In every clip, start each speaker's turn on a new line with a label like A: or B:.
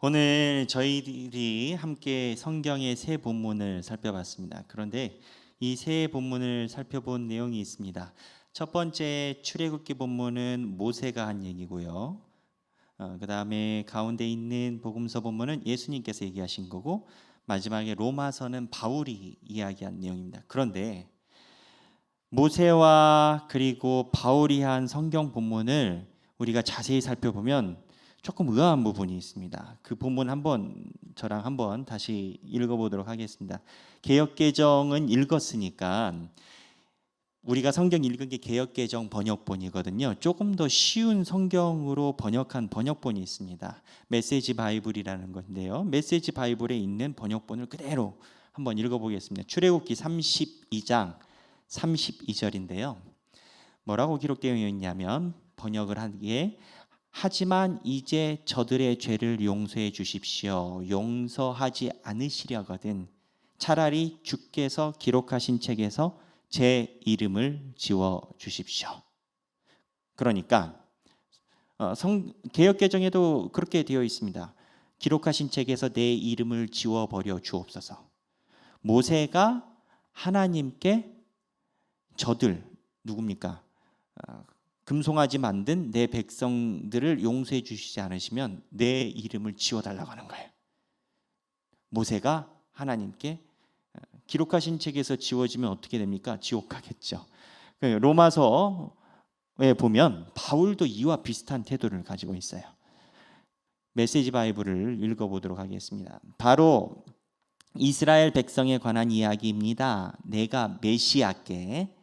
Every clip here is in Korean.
A: 오늘 저희들이 함께 성경의 세 본문을 살펴봤습니다. 그런데 이 세 본문을 살펴본 내용이 있습니다. 첫 번째 출애굽기 본문은 모세가 한 얘기고요. 그 다음에 가운데 있는 복음서 본문은 예수님께서 얘기하신 거고, 마지막에 로마서는 바울이 이야기한 내용입니다. 그런데 모세와 그리고 바울이 한 성경 본문을 우리가 자세히 살펴보면 조금 의아한 부분이 있습니다. 그 본문 저랑 한번 다시 읽어보도록 하겠습니다. 개역개정은 읽었으니까 우리가 성경 읽은 게 개역개정 번역본이거든요. 조금 더 쉬운 성경으로 번역한 번역본이 있습니다. 메시지 바이블이라는 건데요. 메시지 바이블에 있는 번역본을 그대로 한번 읽어보겠습니다. 출애굽기 32장 32절인데요. 뭐라고 기록되어 있냐면, 번역을 하기에 하지만 이제 저들의 죄를 용서해 주십시오. 용서하지 않으시려거든 차라리 주께서 기록하신 책에서 제 이름을 지워 주십시오. 그러니까 개역개정에도 그렇게 되어 있습니다. 기록하신 책에서 내 이름을 지워버려 주옵소서. 모세가 하나님께 저들 누굽니까? 금송아지 만든 내 백성들을 용서해 주시지 않으시면 내 이름을 지워달라고 하는 거예요. 모세가 하나님께 기록하신 책에서 지워지면 어떻게 됩니까? 지옥 가겠죠. 로마서에 보면 바울도 이와 비슷한 태도를 가지고 있어요. 메시지 바이블을 읽어보도록 하겠습니다. 바로 이스라엘 백성에 관한 이야기입니다. 내가 메시아께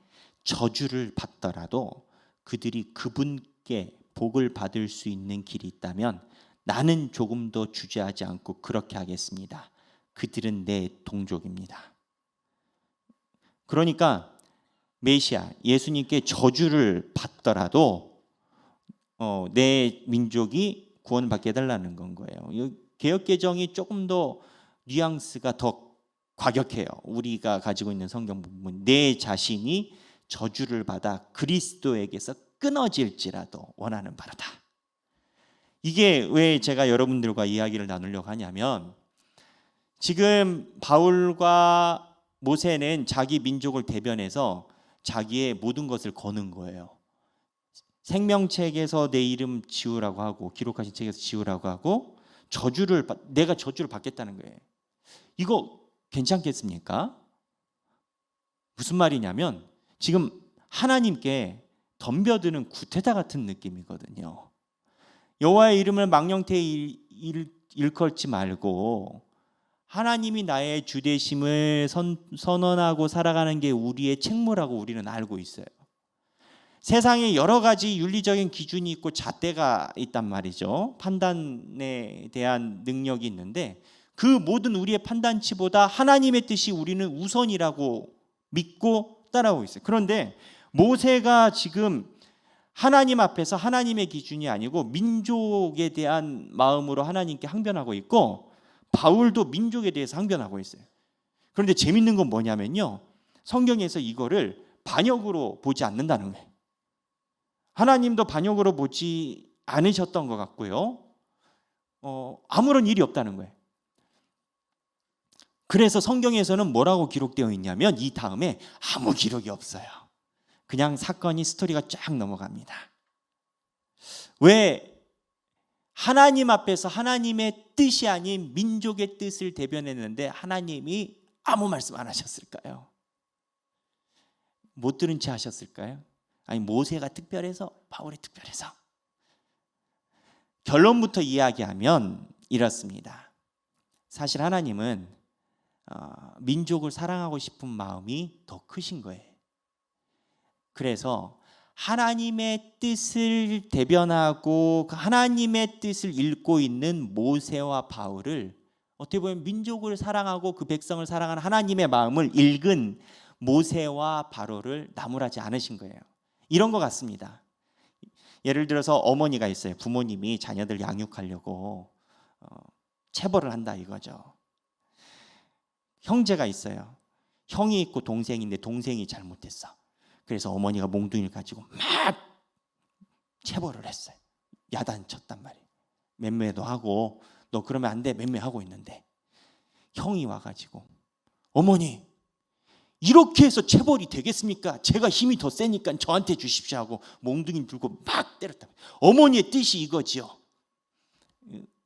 A: 저주를 받더라도 그들이 그분께 복을 받을 수 있는 길이 있다면 나는 조금도 주저하지 않고 그렇게 하겠습니다. 그들은 내 동족입니다. 그러니까 메시아 예수님께 저주를 받더라도 내 민족이 구원받게 해달라는 건 거예요. 개역개정이 조금 더 뉘앙스가 더 과격해요. 우리가 가지고 있는 성경 부분, 내 자신이 저주를 받아 그리스도에게서 끊어질지라도 원하는 바로다. 이게 왜 제가 여러분들과 이야기를 나누려고 하냐면, 지금 바울과 모세는 자기 민족을 대변해서 자기의 모든 것을 거는 거예요. 생명책에서 내 이름 지우라고 하고, 기록하신 책에서 지우라고 하고, 내가 저주를 받겠다는 거예요. 이거 괜찮겠습니까? 무슨 말이냐면 지금 하나님께 덤벼드는 구테타 같은 느낌이거든요. 여호와의 이름을 망령되이 일컬지 말고 하나님이 나의 주되심을 선언하고 살아가는 게 우리의 책무라고 우리는 알고 있어요. 세상에 여러 가지 윤리적인 기준이 있고 잣대가 있단 말이죠. 판단에 대한 능력이 있는데 그 모든 우리의 판단치보다 하나님의 뜻이 우리는 우선이라고 믿고 따라오고 있어요. 그런데 모세가 지금 하나님 앞에서 하나님의 기준이 아니고 민족에 대한 마음으로 하나님께 항변하고 있고, 바울도 민족에 대해서 항변하고 있어요. 그런데 재밌는 건 뭐냐면요, 성경에서 이거를 반역으로 보지 않는다는 거예요. 하나님도 반역으로 보지 않으셨던 것 같고요, 아무런 일이 없다는 거예요. 그래서 성경에서는 뭐라고 기록되어 있냐면 이 다음에 아무 기록이 없어요. 그냥 사건이 스토리가 쫙 넘어갑니다. 왜 하나님 앞에서 하나님의 뜻이 아닌 민족의 뜻을 대변했는데 하나님이 아무 말씀 안 하셨을까요? 못 들은 채 하셨을까요? 아니, 모세가 특별해서, 바울이 특별해서. 결론부터 이야기하면 이렇습니다. 사실 하나님은 민족을 사랑하고 싶은 마음이 더 크신 거예요. 그래서 하나님의 뜻을 대변하고 하나님의 뜻을 읽고 있는 모세와 바울을, 어떻게 보면 민족을 사랑하고 그 백성을 사랑하는 하나님의 마음을 읽은 모세와 바울을 나무라지 않으신 거예요. 이런 것 같습니다. 예를 들어서 어머니가 있어요. 부모님이 자녀들 양육하려고 체벌을 한다 이거죠. 형제가 있어요. 형이 있고 동생인데 동생이 잘못했어. 그래서 어머니가 몽둥이를 가지고 막 체벌을 했어요. 야단쳤단 말이에요. 맴매도 하고 너 그러면 안 돼. 맹매하고 있는데 형이 와가지고 어머니 이렇게 해서 체벌이 되겠습니까? 제가 힘이 더 세니까 저한테 주십시오 하고 몽둥이 들고 막 때렸다. 어머니의 뜻이 이거지요.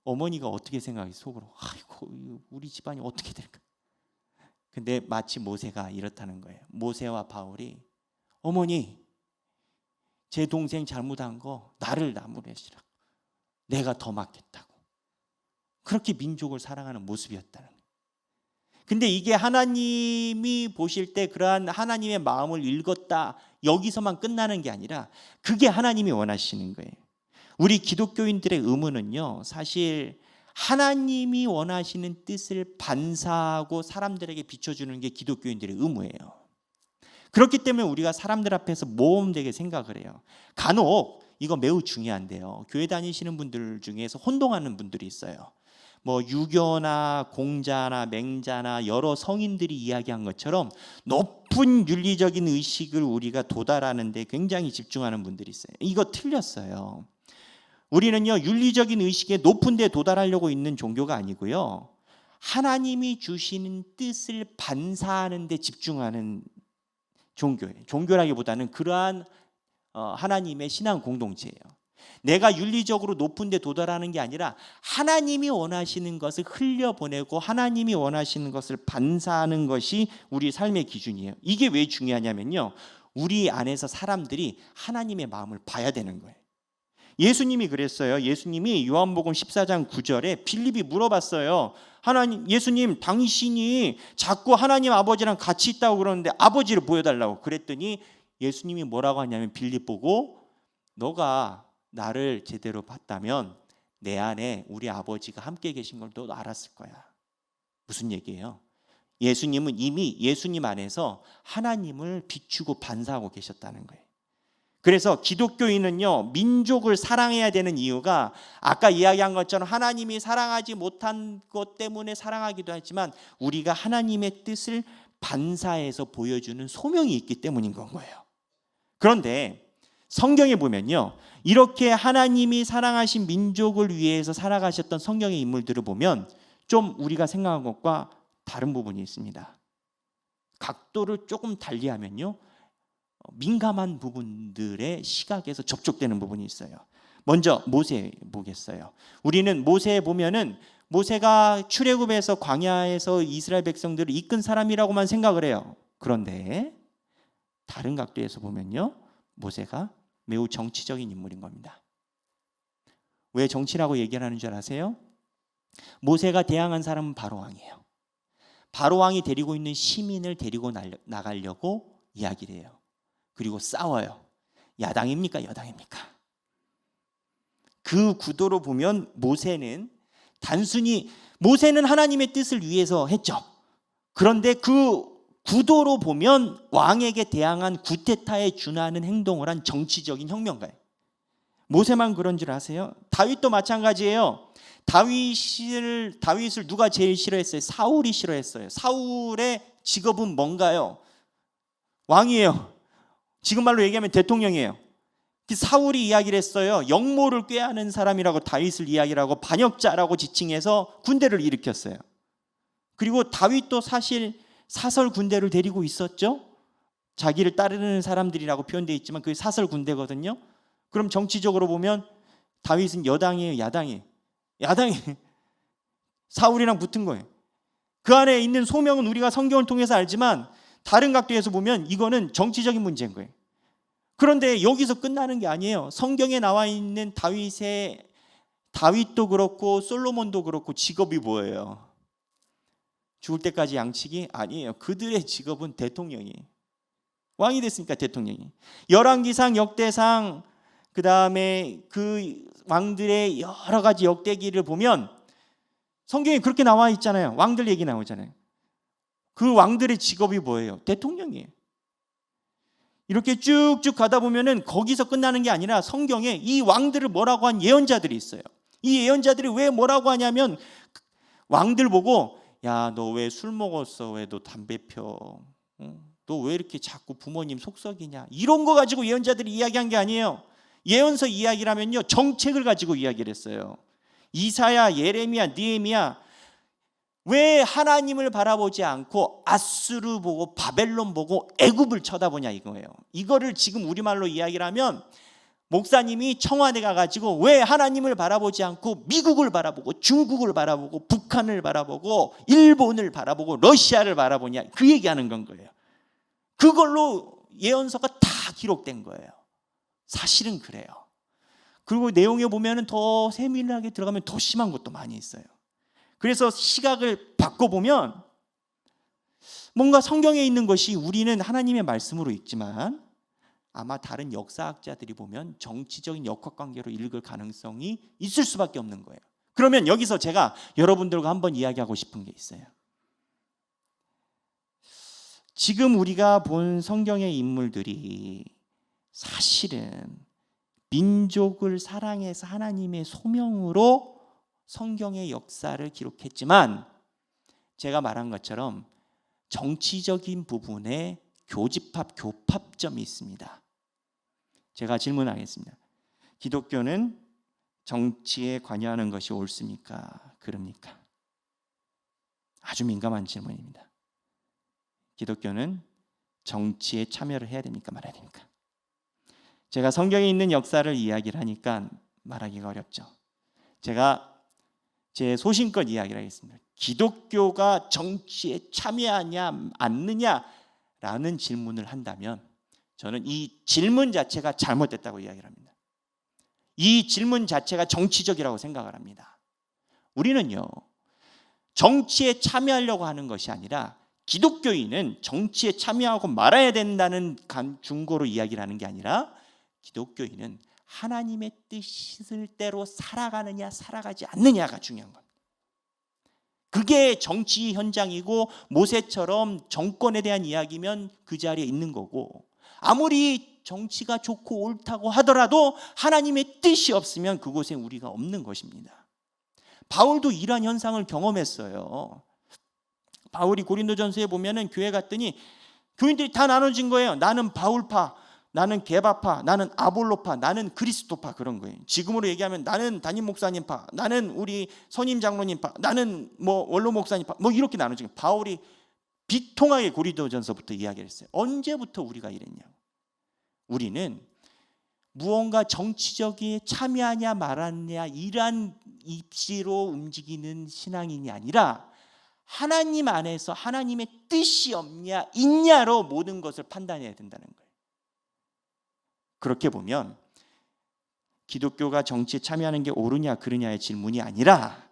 A: 어머니가 어떻게 생각해? 속으로 아이고 우리 집안이 어떻게 될까? 근데 마치 모세가 이렇다는 거예요. 모세와 바울이 어머니 제 동생 잘못한 거 나를 나무래시라. 내가 더 맞겠다고. 그렇게 민족을 사랑하는 모습이었다는 거예요. 근데 이게 하나님이 보실 때 그러한 하나님의 마음을 읽었다 여기서만 끝나는 게 아니라 그게 하나님이 원하시는 거예요. 우리 기독교인들의 의무는요, 사실 하나님이 원하시는 뜻을 반사하고 사람들에게 비춰주는 게 기독교인들의 의무예요. 그렇기 때문에 우리가 사람들 앞에서 모험되게 생각을 해요. 간혹 이거 매우 중요한데요, 교회 다니시는 분들 중에서 혼동하는 분들이 있어요. 뭐 유교나 공자나 맹자나 여러 성인들이 이야기한 것처럼 높은 윤리적인 의식을 우리가 도달하는 데 굉장히 집중하는 분들이 있어요. 이거 틀렸어요. 우리는요, 윤리적인 의식에 높은 데 도달하려고 있는 종교가 아니고요, 하나님이 주시는 뜻을 반사하는 데 집중하는 종교예요. 종교라기보다는 그러한 하나님의 신앙 공동체예요. 내가 윤리적으로 높은 데 도달하는 게 아니라 하나님이 원하시는 것을 흘려보내고 하나님이 원하시는 것을 반사하는 것이 우리 삶의 기준이에요. 이게 왜 중요하냐면요, 우리 안에서 사람들이 하나님의 마음을 봐야 되는 거예요. 예수님이 그랬어요. 예수님이 요한복음 14장 9절에 빌립이 물어봤어요. 하나님, 예수님 당신이 자꾸 하나님 아버지랑 같이 있다고 그러는데 아버지를 보여달라고. 그랬더니 예수님이 뭐라고 하냐면 빌립 보고 너가 나를 제대로 봤다면 내 안에 우리 아버지가 함께 계신 걸 너도 알았을 거야. 무슨 얘기예요? 예수님은 이미 예수님 안에서 하나님을 비추고 반사하고 계셨다는 거예요. 그래서 기독교인은요, 민족을 사랑해야 되는 이유가 아까 이야기한 것처럼 하나님이 사랑하지 못한 것 때문에 사랑하기도 하지만 우리가 하나님의 뜻을 반사해서 보여주는 소명이 있기 때문인 건 거예요. 그런데 성경에 보면요, 이렇게 하나님이 사랑하신 민족을 위해서 살아가셨던 성경의 인물들을 보면 좀 우리가 생각한 것과 다른 부분이 있습니다. 각도를 조금 달리하면요, 민감한 부분들의 시각에서 접촉되는 부분이 있어요. 먼저 모세 보겠어요. 우리는 모세 보면은 모세가 출애굽에서 광야에서 이스라엘 백성들을 이끈 사람이라고만 생각을 해요. 그런데 다른 각도에서 보면요, 모세가 매우 정치적인 인물인 겁니다. 왜 정치라고 얘기를 하는 줄 아세요? 모세가 대항한 사람은 바로왕이에요. 바로왕이 데리고 있는 시민을 데리고 나가려고 이야기를 해요. 그리고 싸워요. 야당입니까? 여당입니까? 그 구도로 보면 모세는 하나님의 뜻을 위해서 했죠. 그런데 그 구도로 보면 왕에게 대항한 구테타에 준하는 행동을 한 정치적인 혁명가예요. 모세만 그런 줄 아세요? 다윗도 마찬가지예요. 다윗을 누가 제일 싫어했어요? 사울이 싫어했어요. 사울의 직업은 뭔가요? 왕이에요. 지금 말로 얘기하면 대통령이에요. 사울이 이야기를 했어요. 영모를 꾀하는 사람이라고 다윗을 이야기를 하고 반역자라고 지칭해서 군대를 일으켰어요. 그리고 다윗도 사실 사설 군대를 데리고 있었죠. 자기를 따르는 사람들이라고 표현되어 있지만 그게 사설 군대거든요. 그럼 정치적으로 보면 다윗은 여당이에요, 야당이에요? 야당이에요. 사울이랑 붙은 거예요. 그 안에 있는 소명은 우리가 성경을 통해서 알지만 다른 각도에서 보면 이거는 정치적인 문제인 거예요. 그런데 여기서 끝나는 게 아니에요. 성경에 나와 있는 다윗도 그렇고 솔로몬도 그렇고 직업이 뭐예요? 죽을 때까지 양치기? 아니에요. 그들의 직업은 대통령이에요. 왕이 됐으니까 대통령이. 열왕기상, 역대상, 그 다음에 그 왕들의 여러 가지 역대기를 보면 성경에 그렇게 나와 있잖아요. 왕들 얘기 나오잖아요. 그 왕들의 직업이 뭐예요? 대통령이에요. 이렇게 쭉쭉 가다 보면은 거기서 끝나는 게 아니라 성경에 이 왕들을 뭐라고 한 예언자들이 있어요. 이 예언자들이 왜 뭐라고 하냐면 왕들 보고 야, 너 왜 술 먹었어? 왜 너 담배 펴? 너 왜 이렇게 자꾸 부모님 속썩이냐? 이런 거 가지고 예언자들이 이야기한 게 아니에요. 예언서 이야기라면요, 정책을 가지고 이야기를 했어요. 이사야, 예레미야, 느헤미야 왜 하나님을 바라보지 않고 앗수르 보고 바벨론 보고 애굽을 쳐다보냐 이거예요. 이거를 지금 우리말로 이야기를 하면 목사님이 청와대 가가지고 왜 하나님을 바라보지 않고 미국을 바라보고 중국을 바라보고 북한을 바라보고 일본을 바라보고 러시아를 바라보냐 그 얘기하는 건 거예요. 그걸로 예언서가 다 기록된 거예요. 사실은 그래요. 그리고 내용에 보면 더 세밀하게 들어가면 더 심한 것도 많이 있어요. 그래서 시각을 바꿔보면 뭔가 성경에 있는 것이 우리는 하나님의 말씀으로 읽지만 아마 다른 역사학자들이 보면 정치적인 역학관계로 읽을 가능성이 있을 수밖에 없는 거예요. 그러면 여기서 제가 여러분들과 한번 이야기하고 싶은 게 있어요. 지금 우리가 본 성경의 인물들이 사실은 민족을 사랑해서 하나님의 소명으로 성경의 역사를 기록했지만 제가 말한 것처럼 정치적인 부분에 교파점이 있습니다. 제가 질문하겠습니다. 기독교는 정치에 관여하는 것이 옳습니까? 그럽니까? 아주 민감한 질문입니다. 기독교는 정치에 참여를 해야 됩니까? 말아야 됩니까? 제가 성경에 있는 역사를 이야기를 하니까 말하기가 어렵죠. 제가 제 소신껏 이야기를 하겠습니다. 기독교가 정치에 참여하냐 않느냐라는 질문을 한다면 저는 이 질문 자체가 잘못됐다고 이야기를 합니다. 이 질문 자체가 정치적이라고 생각을 합니다. 우리는요, 정치에 참여하려고 하는 것이 아니라 기독교인은 정치에 참여하고 말아야 된다는 중고로 이야기를 하는 게 아니라 기독교인은 하나님의 뜻대로 살아가느냐 살아가지 않느냐가 중요한 겁니다. 그게 정치 현장이고 모세처럼 정권에 대한 이야기면 그 자리에 있는 거고 아무리 정치가 좋고 옳다고 하더라도 하나님의 뜻이 없으면 그곳에 우리가 없는 것입니다. 바울도 이러한 현상을 경험했어요. 바울이 고린도전서에 보면은 교회 갔더니 교인들이 다 나눠진 거예요. 나는 바울파, 나는 게바파, 나는 아볼로파, 나는 그리스도파 그런 거예요. 지금으로 얘기하면 나는 담임 목사님파, 나는 우리 선임 장로님파, 나는 뭐 원로 목사님파 뭐 이렇게 나눠진 거예요. 바울이 비통하게 고린도전서부터 이야기를 했어요. 언제부터 우리가 이랬냐고. 우리는 무언가 정치적인 참여하냐 말하냐 이러한 입시로 움직이는 신앙인이 아니라 하나님 안에서 하나님의 뜻이 없냐 있냐로 모든 것을 판단해야 된다는 거예요. 그렇게 보면 기독교가 정치에 참여하는 게 옳으냐 그르냐의 질문이 아니라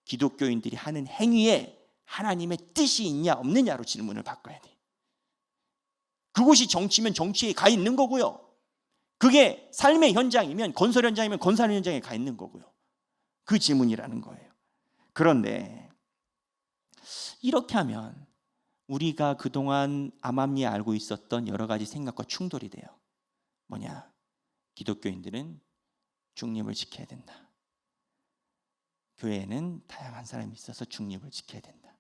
A: 기독교인들이 하는 행위에 하나님의 뜻이 있냐 없느냐로 질문을 바꿔야 돼요. 그곳이 정치면 정치에 가 있는 거고요. 그게 삶의 현장이면 건설 현장이면 건설 현장에 가 있는 거고요. 그 질문이라는 거예요. 그런데 이렇게 하면 우리가 그동안 암암리에 알고 있었던 여러 가지 생각과 충돌이 돼요. 뭐냐? 기독교인들은 중립을 지켜야 된다. 교회에는 다양한 사람이 있어서 중립을 지켜야 된다.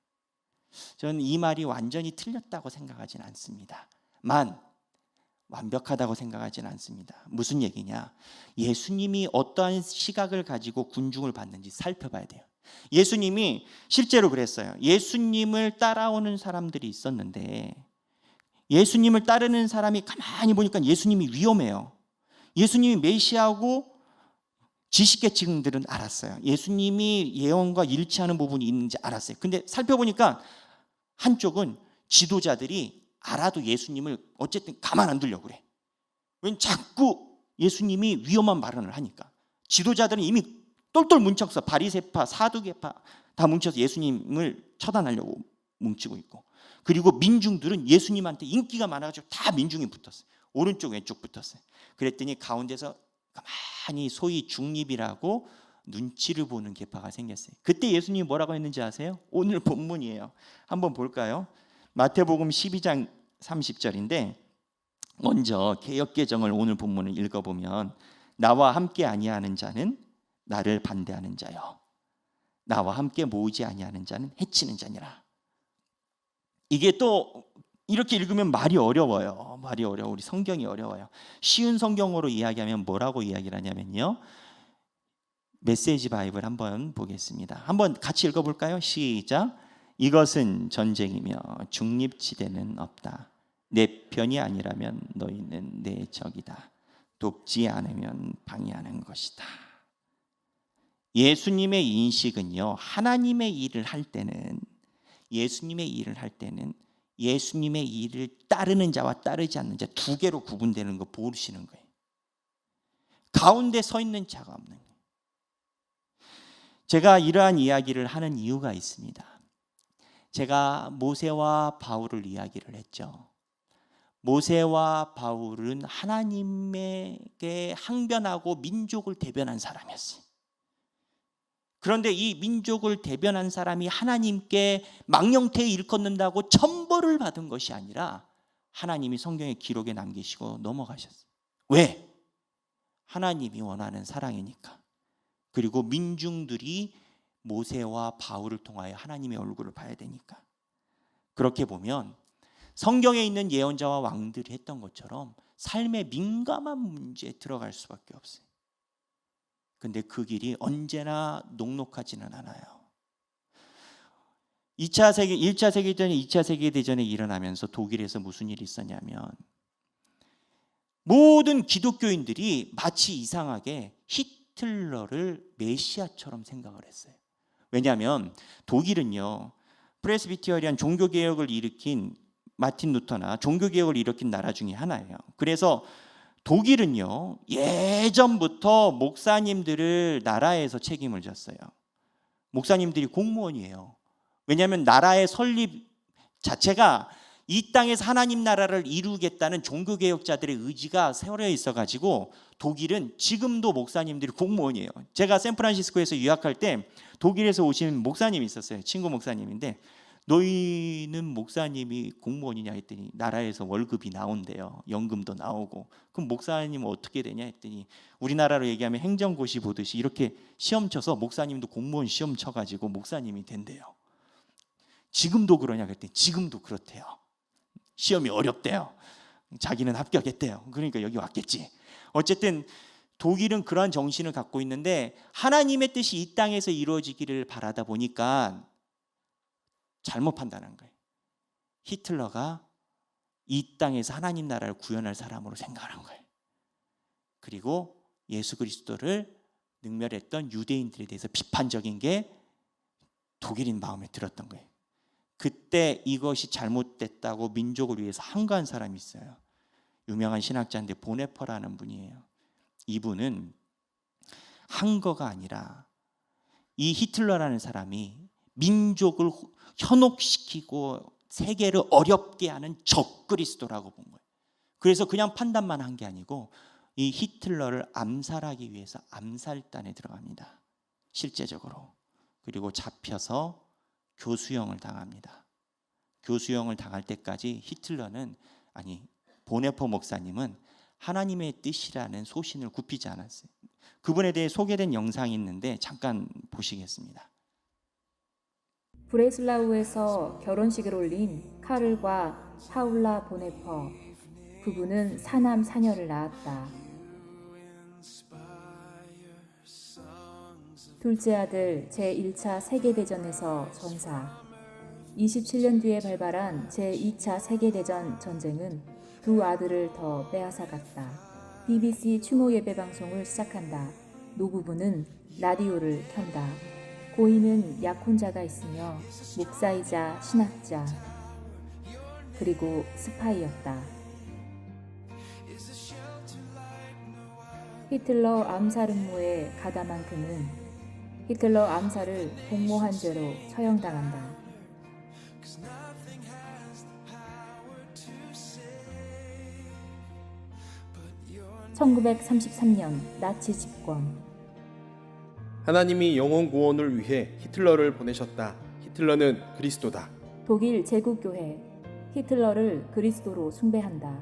A: 저는 이 말이 완전히 틀렸다고 생각하지는 않습니다. 완벽하다고 생각하지는 않습니다. 무슨 얘기냐? 예수님이 어떠한 시각을 가지고 군중을 받는지 살펴봐야 돼요. 예수님이 실제로 그랬어요. 예수님을 따라오는 사람들이 있었는데 예수님을 따르는 사람이 가만히 보니까 예수님이 위험해요. 예수님이 메시아고 지식계층들은 알았어요. 예수님이 예언과 일치하는 부분이 있는지 알았어요. 근데 살펴보니까 한쪽은 지도자들이 알아도 예수님을 어쨌든 가만 안 두려고 그래. 왜냐면 자꾸 예수님이 위험한 발언을 하니까. 지도자들은 이미 똘똘 뭉쳐서 바리새파, 사두개파 다 뭉쳐서 예수님을 처단하려고 뭉치고 있고, 그리고 민중들은 예수님한테 인기가 많아가지고 다 민중이 붙었어요. 오른쪽 왼쪽 붙었어요. 그랬더니 가운데서 가만히 소위 중립이라고 눈치를 보는 계파가 생겼어요. 그때 예수님이 뭐라고 했는지 아세요? 오늘 본문이에요. 한번 볼까요? 마태복음 12장 30절인데 먼저 개역개정을 오늘 본문을 읽어보면 나와 함께 아니하는 자는 나를 반대하는 자요, 나와 함께 모이지 아니하는 자는 해치는 자니라. 이게 또 이렇게 읽으면 말이 어려워요. 말이 어려워. 우리 성경이 어려워요. 쉬운 성경으로 이야기하면 뭐라고 이야기를 하냐면요, 메시지 바이블 한번 보겠습니다. 한번 같이 읽어볼까요? 시작. 이것은 전쟁이며 중립지대는 없다. 내 편이 아니라면 너희는 내 적이다. 돕지 않으면 방해하는 것이다. 예수님의 인식은요, 하나님의 일을 할 때는 예수님의 일을 따르는 자와 따르지 않는 자 두 개로 구분되는 거 모르시는 거예요. 가운데 서 있는 자가 없는 거예요. 제가 이러한 이야기를 하는 이유가 있습니다. 제가 모세와 바울을 이야기를 했죠. 모세와 바울은 하나님에게 항변하고 민족을 대변한 사람이었어요. 그런데 이 민족을 대변한 사람이 하나님께 망령태에 일컫는다고 천벌을 받은 것이 아니라 하나님이 성경의 기록에 남기시고 넘어가셨어요. 왜? 하나님이 원하는 사랑이니까. 그리고 민중들이 모세와 바울을 통하여 하나님의 얼굴을 봐야 되니까. 그렇게 보면 성경에 있는 예언자와 왕들이 했던 것처럼 삶의 민감한 문제에 들어갈 수밖에 없어요. 근데 그 길이 언제나 녹록하지는 않아요. 1차 세계대전이 2차 세계대전에 일어나면서 독일에서 무슨 일이 있었냐면 모든 기독교인들이 마치 이상하게 히틀러를 메시아처럼 생각을 했어요. 왜냐하면 독일은요, 프레스비테리안 종교개혁을 일으킨 마틴 루터나 종교개혁을 일으킨 나라 중에 하나예요. 그래서 독일은요, 예전부터 목사님들을 나라에서 책임을 졌어요. 목사님들이 공무원이에요. 왜냐하면 나라의 설립 자체가 이 땅에서 하나님 나라를 이루겠다는 종교개혁자들의 의지가 세워져 있어가지고 독일은 지금도 목사님들이 공무원이에요. 제가 샌프란시스코에서 유학할 때 독일에서 오신 목사님이 있었어요. 친구 목사님인데 너희는 목사님이 공무원이냐 했더니 나라에서 월급이 나온대요. 연금도 나오고. 그럼 목사님은 어떻게 되냐 했더니 우리나라로 얘기하면 행정고시 보듯이 이렇게 시험 쳐서 목사님도 공무원 시험 쳐가지고 목사님이 된대요. 지금도 그러냐 그랬더니 지금도 그렇대요. 시험이 어렵대요. 자기는 합격했대요. 그러니까 여기 왔겠지. 어쨌든 독일은 그러한 정신을 갖고 있는데 하나님의 뜻이 이 땅에서 이루어지기를 바라다 보니까 잘못 판단한 거예요. 히틀러가 이 땅에서 하나님 나라를 구현할 사람으로 생각한 거예요. 그리고 예수 그리스도를 능멸했던 유대인들에 대해서 비판적인 게 독일인 마음에 들었던 거예요. 그때 이것이 잘못됐다고 민족을 위해서 항거한 사람이 있어요. 유명한 신학자인데 보네퍼라는 분이에요. 이분은 항거가 아니라 이 히틀러라는 사람이 민족을 현혹시키고 세계를 어렵게 하는 적그리스도라고 본 거예요. 그래서 그냥 판단만 한 게 아니고 이 히틀러를 암살하기 위해서 암살단에 들어갑니다. 실제적으로. 그리고 잡혀서 교수형을 당합니다. 교수형을 당할 때까지 히틀러는 보네퍼 목사님은 하나님의 뜻이라는 소신을 굽히지 않았어요. 그분에 대해 소개된 영상이 있는데 잠깐 보시겠습니다.
B: 브레슬라우에서 결혼식을 올린 카를과 파울라 보네퍼 부부는 사남 사녀를 낳았다. 둘째 아들 제1차 세계대전에서 전사, 27년 뒤에 발발한 제2차 세계대전 전쟁은 두 아들을 더 빼앗아갔다. BBC 추모 예배 방송을 시작한다. 노부부는 라디오를 켠다. 고인은 약혼자가 있으며 목사이자 신학자 그리고 스파이였다. 히틀러 암살 음모에 가담한 그는 히틀러 암살을 공모한 죄로 처형당한다. 1933년 나치 집권.
C: 하나님이 영혼 구원을 위해 히틀러를 보내셨다. 히틀러는 그리스도다.
B: 독일 제국교회 히틀러를 그리스도로 숭배한다.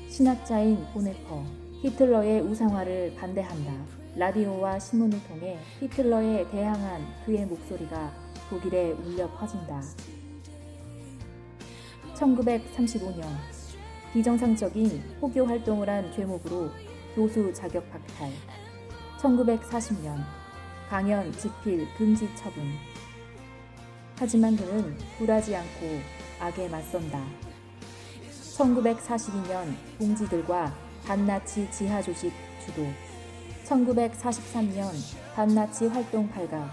B: 신학자인 보네퍼 히틀러의 우상화를 반대한다. 라디오와 신문을 통해 히틀러에 대항한 그의 목소리가 독일에 울려 퍼진다. 1935년 비정상적인 포교 활동을 한 죄목으로 교수 자격 박탈. 1940년 강연 집필 금지 처분. 하지만 그는 굴하지 않고 악에 맞선다. 1942년 봉지들과 반나치 지하 조직 주도. 1943년 반나치 활동 발각.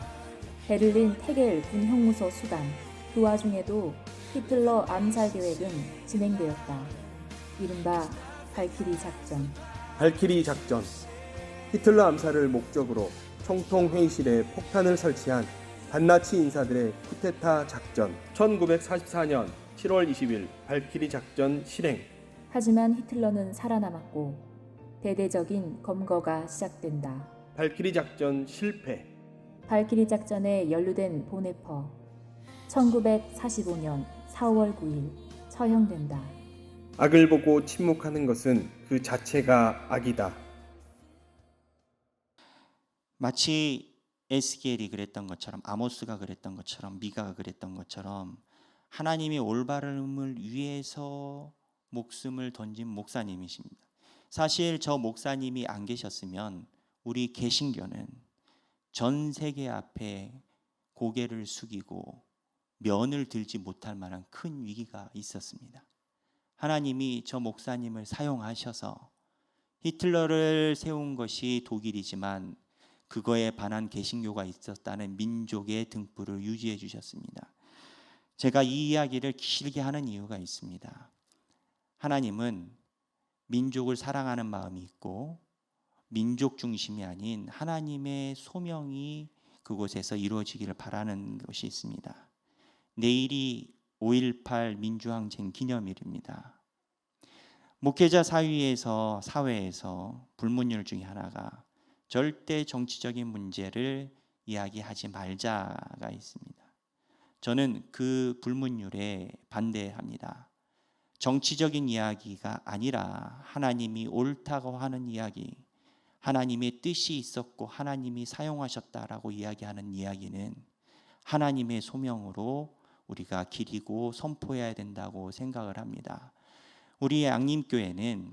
B: 베를린 테겔 군 형무소 수감. 그 와중에도 히틀러 암살 계획은 진행되었다. 이른바 발키리 작전.
C: 발키리 작전. 히틀러 암살을 목적으로 총통 회의실에 폭탄을 설치한 반나치 인사들의 쿠데타 작전. 1944년 7월 20일 발키리 작전 실행.
B: 하지만 히틀러는 살아남았고 대대적인 검거가 시작된다.
C: 발키리 작전 실패.
B: 발키리 작전에 연루된 보네퍼 1945년 4월 9일 처형된다.
C: 악을 보고 침묵하는 것은 그 자체가 악이다.
A: 마치 에스겔이 그랬던 것처럼, 아모스가 그랬던 것처럼, 미가가 그랬던 것처럼 하나님의 올바름을 위해서 목숨을 던진 목사님이십니다. 사실 저 목사님이 안 계셨으면 우리 개신교는 전 세계 앞에 고개를 숙이고 면을 들지 못할 만한 큰 위기가 있었습니다. 하나님이 저 목사님을 사용하셔서 히틀러를 세운 것이 독일이지만 그거에 반한 개신교가 있었다는 민족의 등불을 유지해 주셨습니다. 제가 이 이야기를 길게 하는 이유가 있습니다. 하나님은 민족을 사랑하는 마음이 있고 민족 중심이 아닌 하나님의 소명이 그곳에서 이루어지기를 바라는 것이 있습니다. 내일이 5.18 민주항쟁 기념일입니다. 목회자 사회에서 불문율 중에 하나가 절대 정치적인 문제를 이야기하지 말자가 있습니다. 저는 그 불문율에 반대합니다. 정치적인 이야기가 아니라 하나님이 옳다고 하는 이야기, 하나님의 뜻이 있었고 하나님이 사용하셨다라고 이야기하는 이야기는 하나님의 소명으로 우리가 기리고 선포해야 된다고 생각을 합니다. 우리 양림교회는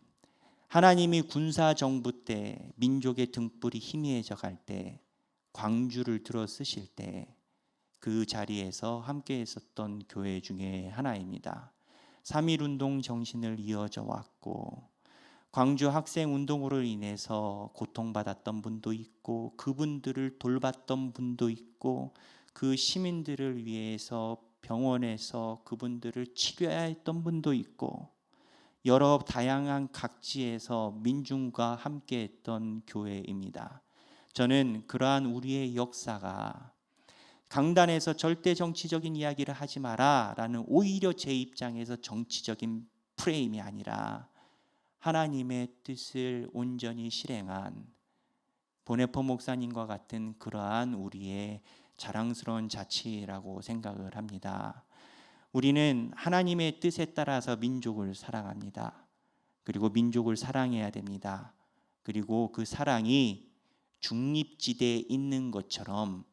A: 하나님이 군사정부 때 민족의 등불이 희미해져 갈 때 광주를 들어 쓰실 때 그 자리에서 함께 했었던 교회 중에 하나입니다. 3.1운동 정신을 이어져 왔고 광주 학생운동으로 인해서 고통받았던 분도 있고 그분들을 돌봤던 분도 있고 그 시민들을 위해서 병원에서 그분들을 치료했던 분도 있고 여러 다양한 각지에서 민중과 함께했던 교회입니다. 저는 그러한 우리의 역사가 강단에서 절대 정치적인 이야기를 하지 마라 라는 오히려 제 입장에서 정치적인 프레임이 아니라 하나님의 뜻을 온전히 실행한 보네퍼 목사님과 같은 그러한 우리의 자랑스러운 자치라고 생각을 합니다. 우리는 하나님의 뜻에 따라서 민족을 사랑합니다. 그리고 민족을 사랑해야 됩니다. 그리고 그 사랑이 중립지대에 있는 것처럼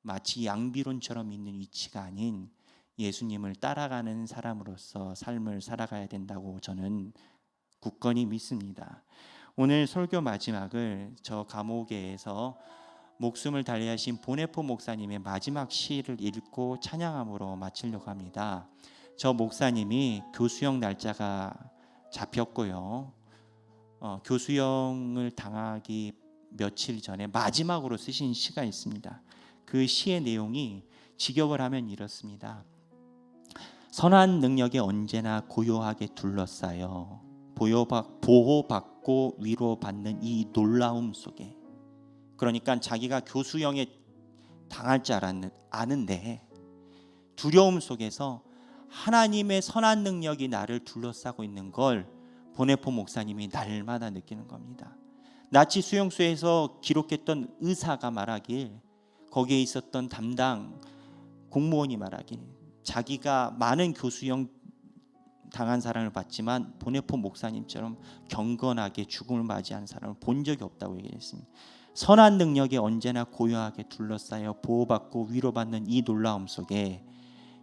A: 마치 양비론처럼 있는 위치가 아닌 예수님을 따라가는 사람으로서 삶을 살아가야 된다고 저는 굳건히 믿습니다. 오늘 설교 마지막을 저 감옥에서 목숨을 달리하신 보네퍼 목사님의 마지막 시를 읽고 찬양함으로 마치려고 합니다. 저 목사님이 교수형 날짜가 잡혔고요. 교수형을 당하기 며칠 전에 마지막으로 쓰신 시가 있습니다. 그 시의 내용이 직역을 하면 이렇습니다. 선한 능력에 언제나 고요하게 둘러싸여 보호받고 위로받는 이 놀라움 속에, 그러니까 자기가 교수형에 당할 줄 아는데 두려움 속에서 하나님의 선한 능력이 나를 둘러싸고 있는 걸 보네퍼 목사님이 날마다 느끼는 겁니다. 나치 수용소에서 기록했던 의사가 말하길, 거기에 있었던 담당 공무원이 말하길, 자기가 많은 교수형 당한 사람을 봤지만 보네퍼 목사님처럼 경건하게 죽음을 맞이한 사람을 본 적이 없다고 얘기했습니다. 선한 능력에 언제나 고요하게 둘러싸여 보호받고 위로받는 이 놀라움 속에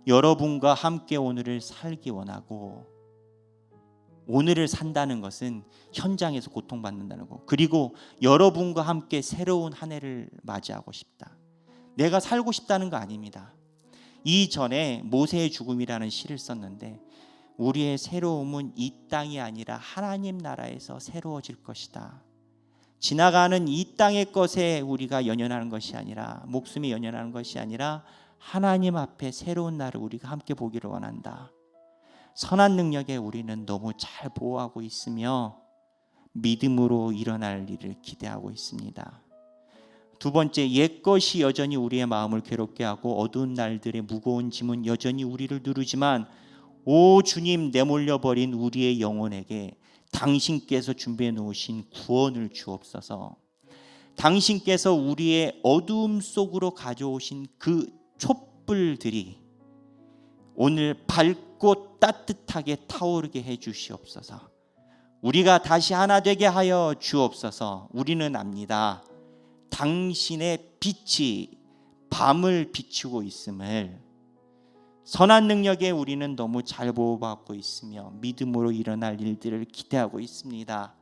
A: 여러분과 함께 오늘을 살기 원하고 오늘을 산다는 것은 현장에서 고통받는다는 거. 그리고 여러분과 함께 새로운 한 해를 맞이하고 싶다. 내가 살고 싶다는 거 아닙니다. 이전에 모세의 죽음이라는 시를 썼는데 우리의 새로움은 이 땅이 아니라 하나님 나라에서 새로워질 것이다. 지나가는 이 땅의 것에 우리가 연연하는 것이 아니라, 목숨이 연연하는 것이 아니라 하나님 앞에 새로운 날을 우리가 함께 보기를 원한다. 선한 능력에 우리는 너무 잘 보호하고 있으며 믿음으로 일어날 일을 기대하고 있습니다. 두 번째, 옛것이 여전히 우리의 마음을 괴롭게 하고 어두운 날들의 무거운 짐은 여전히 우리를 누르지만 오 주님, 내몰려버린 우리의 영혼에게 당신께서 준비해 놓으신 구원을 주옵소서. 당신께서 우리의 어두움 속으로 가져오신 그 촛불들이 오늘 밝고 따뜻하게 타오르게 해 주시옵소서. 우리가 다시 하나 되게 하여 주옵소서. 우리는 압니다. 당신의 빛이 밤을 비추고 있음을, 선한 능력에 우리는 너무 잘 보호받고 있으며 믿음으로 일어날 일들을 기대하고 있습니다.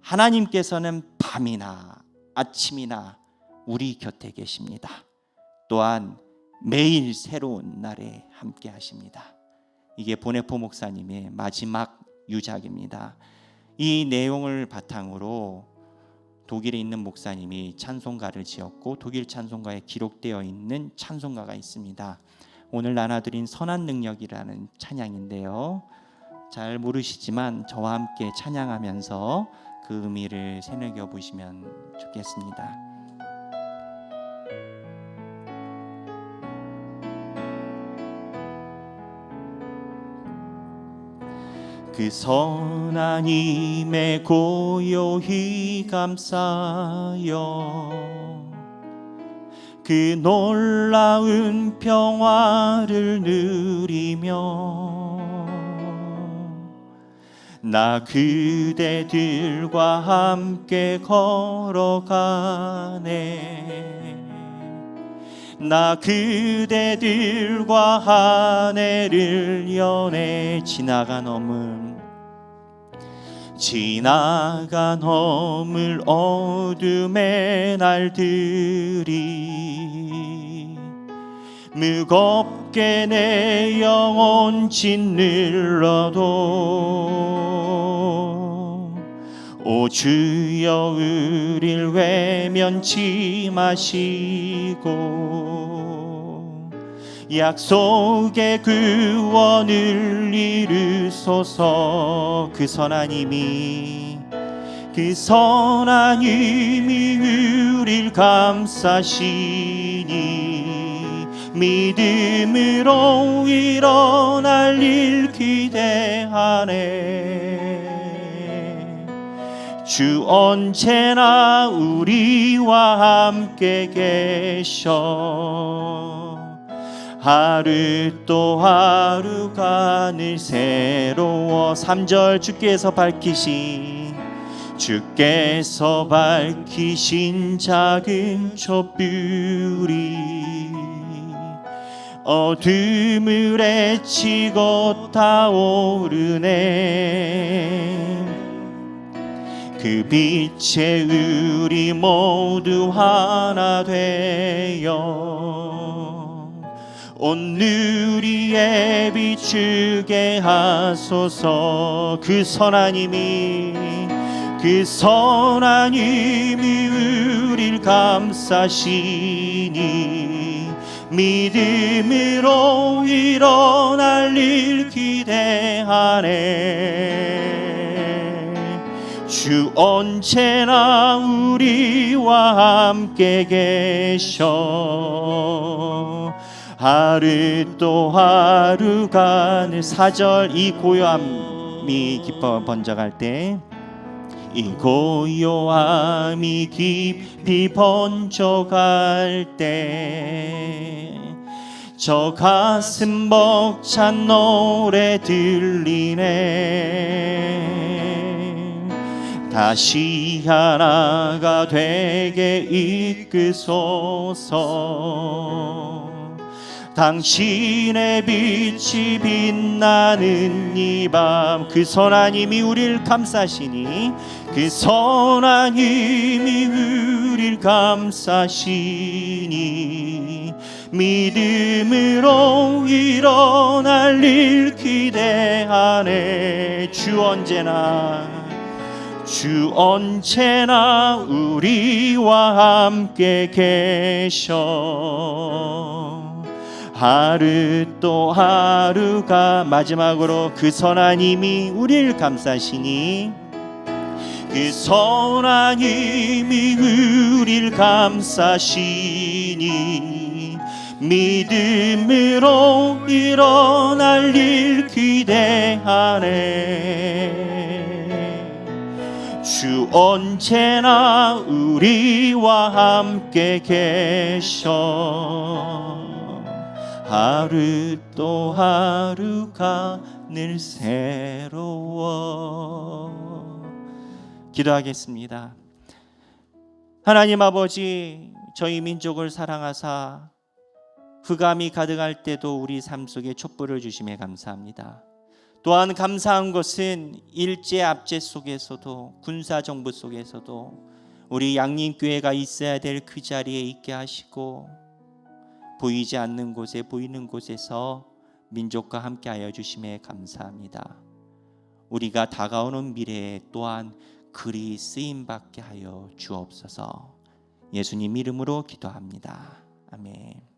A: 하나님께서는 밤이나 아침이나 우리 곁에 계십니다. 또한 매일 새로운 날에 함께 하십니다. 이게 보네포 목사님의 마지막 유작입니다. 이 내용을 바탕으로 독일에 있는 목사님이 찬송가를 지었고 독일 찬송가에 기록되어 있는 찬송가가 있습니다. 오늘 나눠드린 선한 능력이라는 찬양인데요, 잘 모르시지만 저와 함께 찬양하면서 그 의미를 새겨보시면 좋겠습니다. 그 선한 힘에 고요히 감싸여 그 놀라운 평화를 누리며 나 그대들과 함께 걸어가네. 나 그대들과 한 해를 연해 지나가 넘을 어둠의 날들이 무겁게 내 영혼 짓눌러도 오 주여 우릴 외면치 마시고 약속의 구원을 이루소서. 그 선한 힘이 우릴 감싸시니 믿음으로 일어날 일 기대하네. 주 언제나 우리와 함께 계셔. 하루 또 하루가 늘 새로워. 3절 주께서 밝히신 작은 촛불이 어둠을 헤치고 타오르네. 그 빛에 우리 모두 하나 되어 온 누리에 비추게 하소서. 그 선한 힘이 우릴 감싸시니 믿음으로 일어날 일 기대하네. 주 언제나 우리와 함께 계셔. 하루 또 하루가 늘 4절 이 고요함이 깊어 번져갈 때 이 고요함이 깊이 번져갈 때 저 가슴 벅찬 노래 들리네. 다시 하나가 되게 이끄소서. 당신의 빛이 빛나는 이 밤 그 선하님이 우리를 감싸시니 그 선하님이 우리를 감싸시니 믿음으로 일어날 일 기대하네. 주 언제나 우리와 함께 계셔. 하루 또 하루가 마지막으로 그 선하님이 우리를 감싸시니 그 선하님이 우리를 감싸시니 믿음으로 일어날 일 기대하네. 주 언제나 우리와 함께 계셔. 하루 또 하루가 늘 새로워. 기도하겠습니다. 하나님 아버지, 저희 민족을 사랑하사 흑암이 가득할 때도 우리 삶 속에 촛불을 주심에 감사합니다. 또한 감사한 것은 일제 압제 속에서도 군사정부 속에서도 우리 양림교회가 있어야 될 그 자리에 있게 하시고 보이지 않는 곳에 보이는 곳에서 민족과 함께하여 주심에 감사합니다. 우리가 다가오는 미래에 또한 그리 쓰임받게 하여 주옵소서. 예수님 이름으로 기도합니다. 아멘.